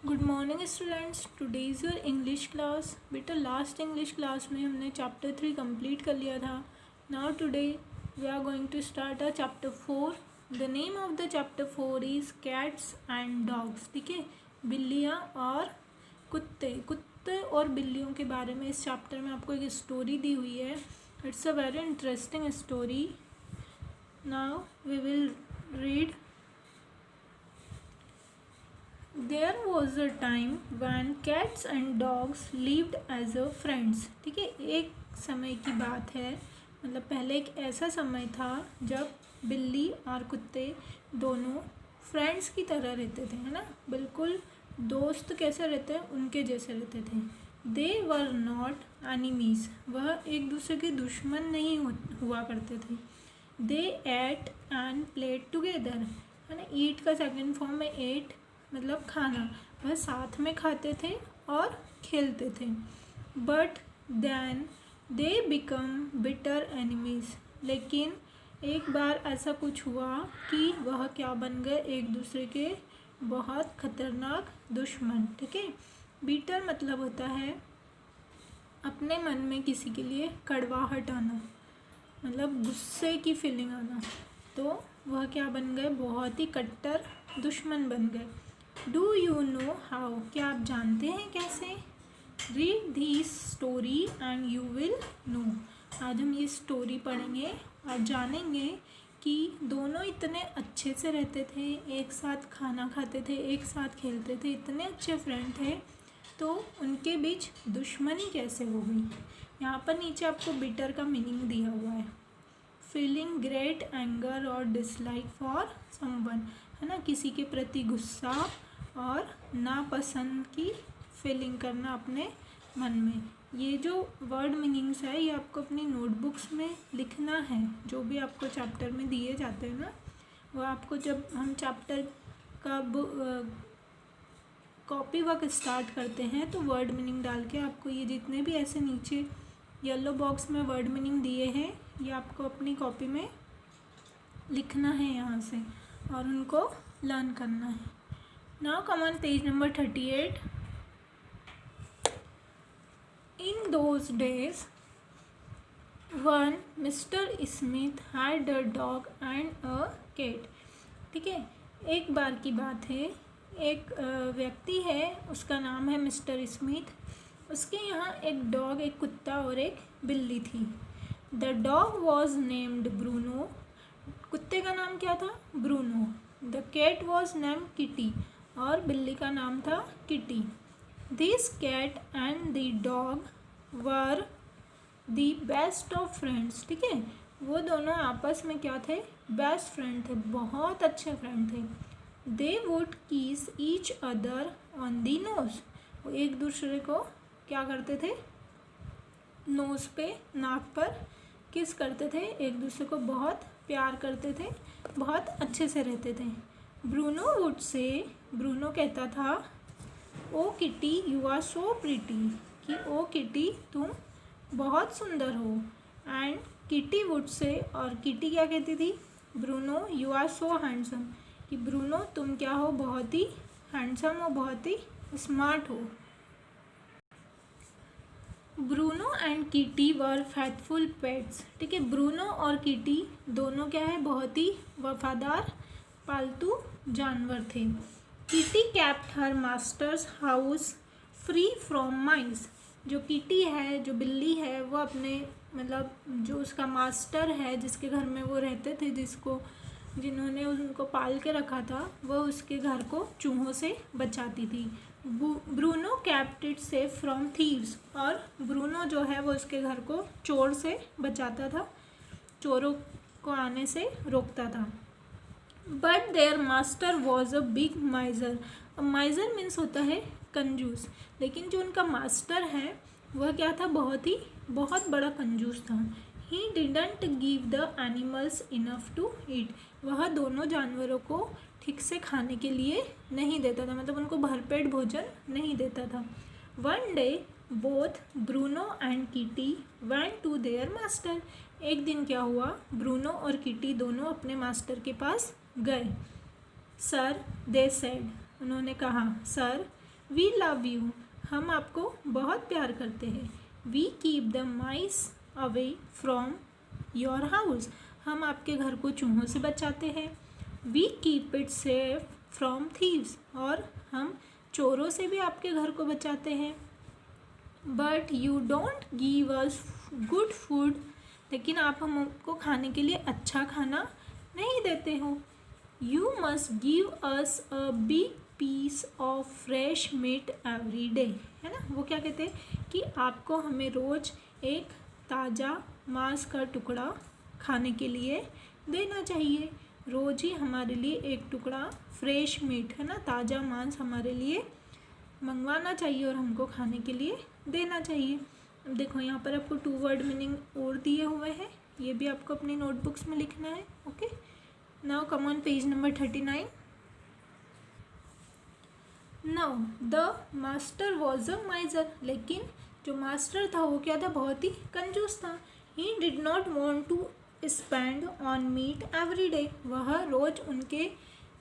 Good morning students, today is your English class. बेटा last English class में हमने chapter 3 complete कर लिया था। Now today we are going to start a chapter 4। The name of the chapter 4 is cats and dogs. ठीक है, बिल्लियाँ और कुत्ते। कुत्ते और बिल्लियों के बारे में इस चैप्टर में आपको एक स्टोरी दी हुई है। It's a very interesting story. Now we will read. There was a time when cats and dogs lived as a friends। ठीक है, एक समय की बात है, मतलब पहले एक ऐसा समय था जब बिल्ली और कुत्ते दोनों फ्रेंड्स की तरह रहते थे, है ना। बिल्कुल दोस्त कैसे रहते हैं उनके जैसे रहते थे। दे वर नॉट एनिमीज, वह एक दूसरे के दुश्मन नहीं हुआ करते थे। दे एट एंड प्लेड टुगेदर, है ना। ईट का सेकेंड फॉर्म है एट, मतलब खाना। वह साथ में खाते थे और खेलते थे। But then they become bitter enemies, लेकिन एक बार ऐसा कुछ हुआ कि वह क्या बन गए, एक दूसरे के बहुत खतरनाक दुश्मन। ठीक है, बिटर मतलब होता है अपने मन में किसी के लिए कड़वाहट आना, मतलब गुस्से की फीलिंग आना। तो वह क्या बन गए, बहुत ही कट्टर दुश्मन बन गए। डू यू नो हाउ, क्या आप जानते हैं कैसे। Read this story and you will know. आज हम ये स्टोरी पढ़ेंगे और जानेंगे कि दोनों इतने अच्छे से रहते थे, एक साथ खाना खाते थे, एक साथ खेलते थे, इतने अच्छे फ्रेंड थे, तो उनके बीच दुश्मनी कैसे हो गई। यहाँ पर नीचे आपको बिटर का मीनिंग दिया हुआ है। फीलिंग ग्रेट एंगर और डिसलाइक फॉर समवन, है ना, किसी के प्रति गुस्सा और नापसंद की फीलिंग करना अपने मन में। ये जो वर्ड मीनिंग्स है ये आपको अपनी नोटबुक्स में लिखना है। जो भी आपको चैप्टर में दिए जाते हैं ना, वो आपको जब हम चैप्टर का कॉपी वर्क स्टार्ट करते हैं तो वर्ड मीनिंग डाल के आपको ये जितने भी ऐसे नीचे येलो बॉक्स में वर्ड मीनिंग दिए हैं ये आपको अपनी कॉपी में लिखना है यहाँ से और उनको लर्न करना है। Now come on page number 38. In those days, one Mr. Smith had a dog and a cat. ठीक है, एक बार की बात है, एक व्यक्ति है, उसका नाम है मिस्टर स्मिथ। उसके यहाँ एक डॉग, एक कुत्ता और एक बिल्ली थी। The dog was named Bruno, कुत्ते का नाम क्या था, Bruno. The cat was named Kitty, और बिल्ली का नाम था Kitty. This cat and the dog were the best of friends. ठीक है, वो दोनों आपस में क्या थे, बेस्ट फ्रेंड थे, बहुत अच्छे फ्रेंड थे। दे वुड किस each other on the nose, वो एक दूसरे को क्या करते थे, नोज पे, नाक पर किस करते थे, एक दूसरे को बहुत प्यार करते थे, बहुत अच्छे से रहते थे। ब्रूनो वुड से, ब्रूनो कहता था, oh kitty you are so pretty, कि ओ किटी तुम बहुत सुंदर हो। एंड किटी वुड से, और किटी क्या कहती थी, Bruno you are so handsome, कि ब्रूनो तुम क्या हो, बहुत ही हैंडसम हो, बहुत ही स्मार्ट हो। Bruno and Kitty were faithful pets. ठीक है, ब्रूनो और किटी दोनों क्या है, बहुत ही वफादार पालतू जानवर थे। Kitty kept her master's house free from mice, जो किटी है, जो बिल्ली है, वो अपने मतलब जो उसका मास्टर है, जिसके घर में वो रहते थे, जिन्होंने उनको पाल के रखा था, वह उसके घर को चूहों से बचाती थी। Bruno kept it safe from thieves, और ब्रूनो जो है वो उसके घर को चोर से बचाता था, चोरों को आने से रोकता था। But their master was a big माइजर, माइजर means होता है कंजूस, लेकिन जो उनका मास्टर है वह क्या था, बहुत बड़ा कंजूस था। He didn't give the animals enough to eat, वह दोनों जानवरों को ठीक से खाने के लिए नहीं देता था, मतलब उनको भरपेट भोजन नहीं देता था। One day both Bruno and Kitty went to their master, एक दिन क्या हुआ, ब्रूनो और किटी दोनों अपने मास्टर के पास गए। सर दे सेड, उन्होंने कहा, सर वी लव यू, हम आपको बहुत प्यार करते हैं। We keep the mice away from your house, हम आपके घर को चूहों से बचाते हैं। We keep it safe from thieves, और हम चोरों से भी आपके घर को बचाते हैं। But you don't give us good food, लेकिन आप हमको खाने के लिए अच्छा खाना नहीं देते हो। You must give us a big piece of fresh meat every day, है ना। वो क्या कहते हैं कि आपको हमें रोज़ एक ताज़ा मांस का टुकड़ा खाने के लिए देना चाहिए। रोज़ ही हमारे लिए एक टुकड़ा फ्रेश मीट, है ना, ताज़ा मांस हमारे लिए मंगवाना चाहिए और हमको खाने के लिए देना चाहिए। अब देखो यहाँ पर आपको 2 वर्ड मीनिंग और दिए हुए हैं, ये भी आपको अपनी नोटबुक्स में लिखना है। Okay, now come on page number 39। Now the master was a माइजर, लेकिन जो मास्टर था वो क्या था, बहुत ही कंजूस था। He did not want to spend on meat every day, वह रोज़ उनके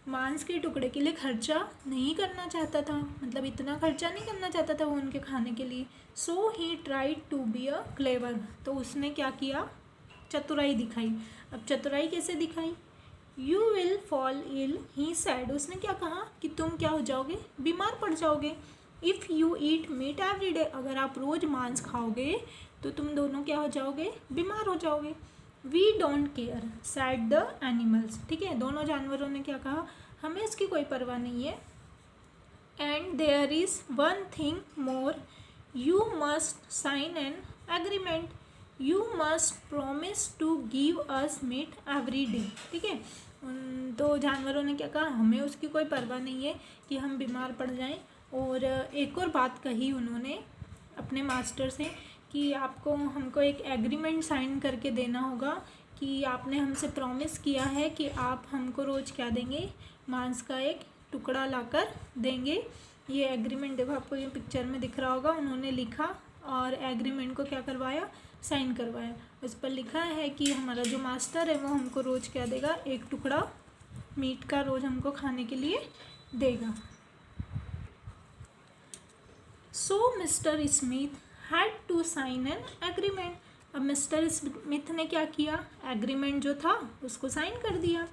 मांस के टुकड़े के लिए खर्चा नहीं करना चाहता था, मतलब इतना खर्चा नहीं करना चाहता था वो उनके खाने के लिए। So he tried to be a clever, तो उसने क्या किया, चतुराई दिखाई। अब चतुराई कैसे दिखाई, you will fall ill he said, उसने क्या कहा कि तुम क्या हो जाओगे, बीमार पड़ जाओगे। If you eat meat every day, अगर आप रोज़ मांस खाओगे तो तुम दोनों क्या हो जाओगे, बीमार हो जाओगे। We don't care said the animals, ठीक है, दोनों जानवरों ने क्या कहा, हमें इसकी कोई परवाह नहीं है। And there is one thing more, you must sign an agreement, you must promise to give us meat every day, ठीक है। तो जानवरों ने क्या कहा, हमें उसकी कोई परवाह नहीं है कि हम बीमार पड़ जाएं। और एक और बात कही उन्होंने अपने मास्टर से कि आपको हमको एक एग्रीमेंट साइन करके देना होगा कि आपने हमसे प्रॉमिस किया है कि आप हमको रोज़ क्या देंगे, मांस का एक टुकड़ा लाकर देंगे। ये एग्रीमेंट देखो आपको ये पिक्चर में दिख रहा होगा, उन्होंने लिखा और एग्रीमेंट को क्या करवाया, साइन करवाया। उस पर लिखा है कि हमारा जो मास्टर है वो हमको रोज़ क्या देगा, एक टुकड़ा मीट का रोज़ हमको खाने के लिए देगा। So mister Smith had to sign an agreement, अब मिस्टर स्मिथ ने क्या किया, एग्रीमेंट जो था उसको साइन कर दिया।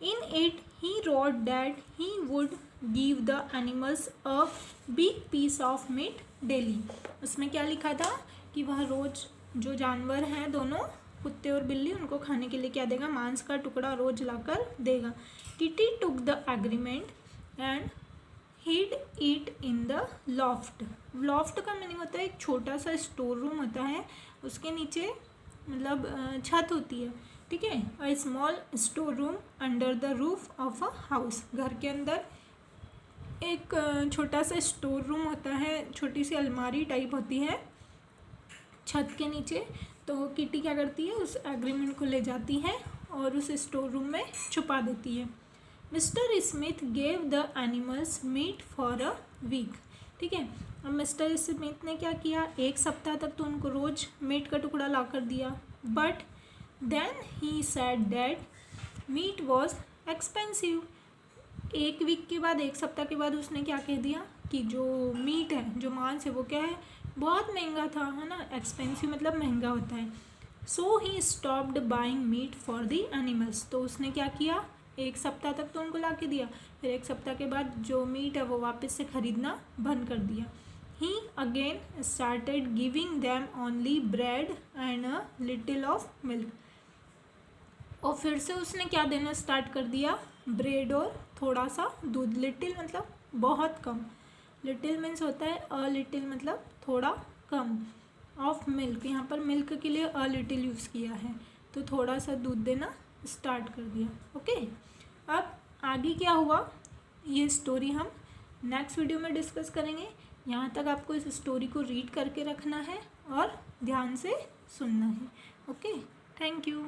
In it he wrote that he would give the animals a big piece of meat daily, उसमें क्या लिखा था कि वह रोज़ जो जानवर हैं दोनों, कुत्ते और बिल्ली, उनको खाने के लिए क्या देगा, मांस का टुकड़ा रोज़ लाकर देगा। Kitty took the agreement and hid it in the loft, loft का मीनिंग होता है एक छोटा सा स्टोर रूम होता है, उसके नीचे मतलब छत होती है, ठीक है। A small store room under the roof of a house, घर के अंदर एक छोटा सा स्टोर रूम होता है, छोटी सी अलमारी टाइप होती है छत के नीचे। तो किटी क्या करती है, उस एग्रीमेंट को ले जाती है और उस स्टोर रूम में छुपा देती है। Mister Smith gave the animals meat for a week, ठीक है। अब मिस्टर स्मिथ ने क्या किया, एक सप्ताह तक तो उनको रोज़ मीट का टुकड़ा ला कर दिया। But then he said that meat was expensive, एक वीक के बाद, एक सप्ताह के बाद उसने क्या कह दिया कि जो मीट है, जो मांस है वो क्या है, बहुत महंगा था, है ना, एक्सपेंसिव मतलब महंगा होता है। So he stopped buying meat for the animals, तो उसने क्या किया, एक सप्ताह तक तो उनको ला के दिया, फिर एक सप्ताह के बाद जो मीट है वो वापस से ख़रीदना बंद कर दिया। He again started giving them only bread and a little of milk, और फिर से उसने क्या देना स्टार्ट कर दिया, ब्रेड और थोड़ा सा दूध। लिटिल मतलब बहुत कम, लिटिल मीन्स होता है अ लिटिल मतलब थोड़ा कम, ऑफ मिल्क, यहाँ पर मिल्क के लिए अ लिटिल यूज़ किया है, तो थोड़ा सा दूध देना स्टार्ट कर दिया। ओके, अब आगे क्या हुआ ये स्टोरी हम नेक्स्ट वीडियो में डिस्कस करेंगे। यहाँ तक आपको इस स्टोरी को रीड करके रखना है और ध्यान से सुनना है। Okay, thank you.